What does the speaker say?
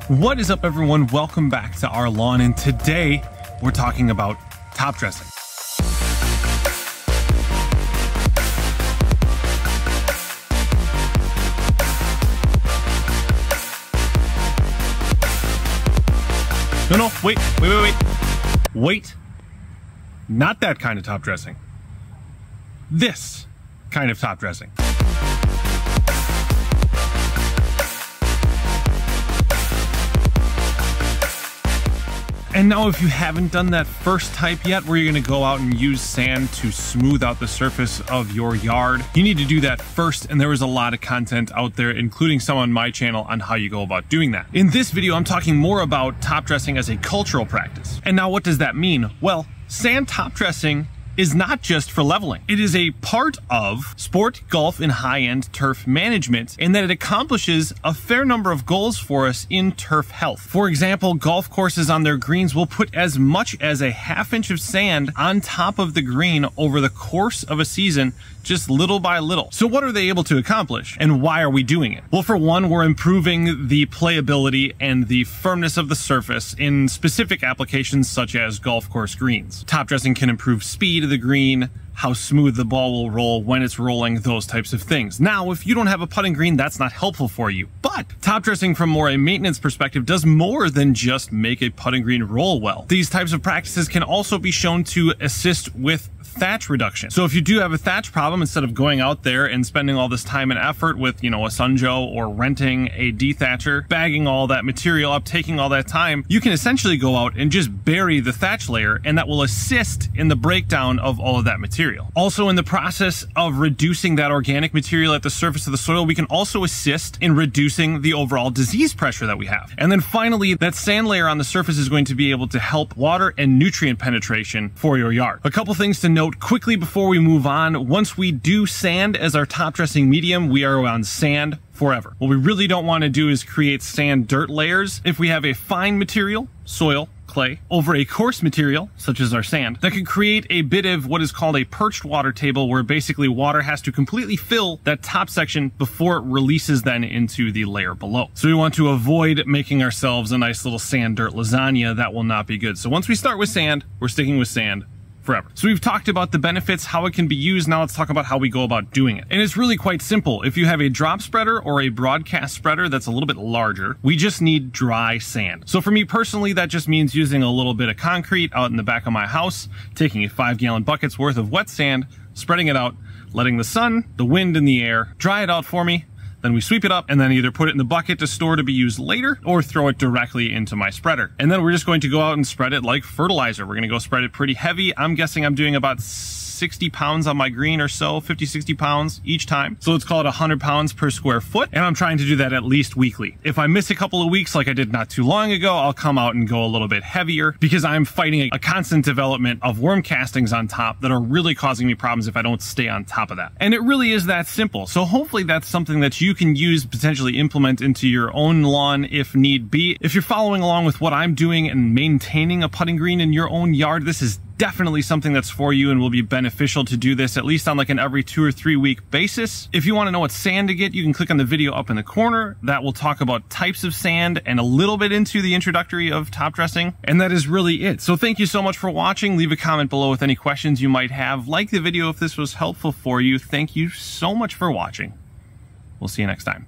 What is up, everyone? Welcome back to our lawn, and today we're talking about top dressing. No, wait. Not that kind of top dressing. This kind of top dressing. And now if you haven't done that first type yet, where you're gonna go out and use sand to smooth out the surface of your yard, you need to do that first, and there is a lot of content out there, including some on my channel, on how you go about doing that. In this video, I'm talking more about top dressing as a cultural practice. And now what does that mean? Well, sand top dressing is not just for leveling. It is a part of sport, golf, and high-end turf management, in that it accomplishes a fair number of goals for us in turf health. For example, golf courses on their greens will put as much as a ½ inch of sand on top of the green over the course of a season, just little by little. So what are they able to accomplish, and why are we doing it? Well, for one, we're improving the playability and the firmness of the surface in specific applications such as golf course greens. Top dressing can improve speed of the green, how smooth the ball will roll when it's rolling, those types of things. Now, if you don't have a putting green, that's not helpful for you. But top dressing from more a maintenance perspective does more than just make a putting green roll well. These types of practices can also be shown to assist with thatch reduction. So if you do have a thatch problem, instead of going out there and spending all this time and effort with, a Sunjoe or renting a dethatcher, bagging all that material up, taking all that time, you can essentially go out and just bury the thatch layer, and that will assist in the breakdown of all of that material. Also, in the process of reducing that organic material at the surface of the soil, we can also assist in reducing the overall disease pressure that we have. And then finally, that sand layer on the surface is going to be able to help water and nutrient penetration for your yard. A couple things to note quickly before we move on. Once we do sand as our top dressing medium, we are on sand forever. What we really don't want to do is create sand dirt layers. If we have a fine material, soil, clay, over a coarse material, such as our sand, that can create a bit of what is called a perched water table, where basically water has to completely fill that top section before it releases then into the layer below. So we want to avoid making ourselves a nice little sand dirt lasagna. That will not be good. So once we start with sand, we're sticking with sand forever. So we've talked about the benefits, how it can be used. Now let's talk about how we go about doing it. And it's really quite simple. If you have a drop spreader or a broadcast spreader that's a little bit larger, we just need dry sand. So for me personally, that just means using a little bit of concrete out in the back of my house, taking a 5-gallon bucket's worth of wet sand, spreading it out, letting the sun, the wind, and the air dry it out for me. Then we sweep it up and then either put it in the bucket to store to be used later, or throw it directly into my spreader. And then we're just going to go out and spread it like fertilizer. We're going to go spread it pretty heavy. I'm guessing I'm doing about 60 pounds on my green or so, 50, 60 pounds each time. So let's call it 100 pounds per square foot. And I'm trying to do that at least weekly. If I miss a couple of weeks like I did not too long ago, I'll come out and go a little bit heavier, because I'm fighting a constant development of worm castings on top that are really causing me problems if I don't stay on top of that. And it really is that simple. So hopefully that's something that you can use, potentially implement into your own lawn if need be. If you're following along with what I'm doing and maintaining a putting green in your own yard, this is definitely something that's for you and will be beneficial to do this at least on like an every 2 or 3 week basis. If you want to know what sand to get, you can click on the video up in the corner. That will talk about types of sand and a little bit into the introductory of top dressing. And that is really it. So thank you so much for watching. Leave a comment below with any questions you might have. Like the video if this was helpful for you. Thank you so much for watching. We'll see you next time.